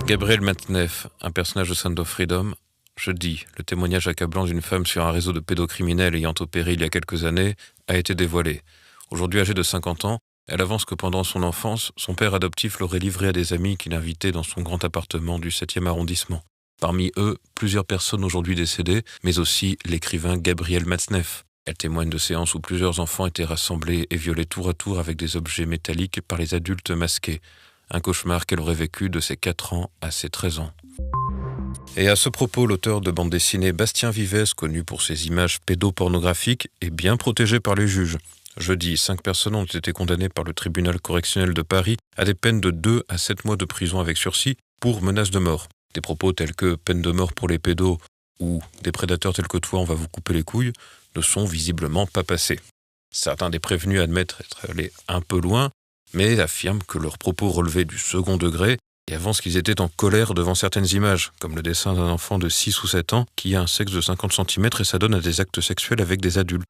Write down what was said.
Gabriel Matzneff, un personnage de Sound of Freedom. Jeudi, le témoignage accablant d'une femme sur un réseau de pédocriminels ayant opéré il y a quelques années a été dévoilé. Aujourd'hui âgée de 50 ans, elle avance que pendant son enfance, son père adoptif l'aurait livrée à des amis qu'il invitait dans son grand appartement du 7e arrondissement. Parmi eux, plusieurs personnes aujourd'hui décédées, mais aussi l'écrivain Gabriel Matzneff. Elle témoigne de séances où plusieurs enfants étaient rassemblés et violés tour à tour avec des objets métalliques par les adultes masqués. Un cauchemar qu'elle aurait vécu de ses 4 ans à ses 13 ans. Et à ce propos, l'auteur de bande dessinée Bastien Vivès, connu pour ses images pédopornographiques, est bien protégé par les juges. Jeudi, 5 personnes ont été condamnées par le tribunal correctionnel de Paris à des peines de 2 à 7 mois de prison avec sursis pour menace de mort. Des propos tels que peine de mort pour les pédos ou des prédateurs tels que toi, on va vous couper les couilles, ne sont visiblement pas passés. Certains des prévenus admettent être allés un peu loin, mais affirment que leurs propos relevaient du second degré et avancent qu'ils étaient en colère devant certaines images, comme le dessin d'un enfant de 6 ou 7 ans qui a un sexe de 50 cm et s'adonne à des actes sexuels avec des adultes.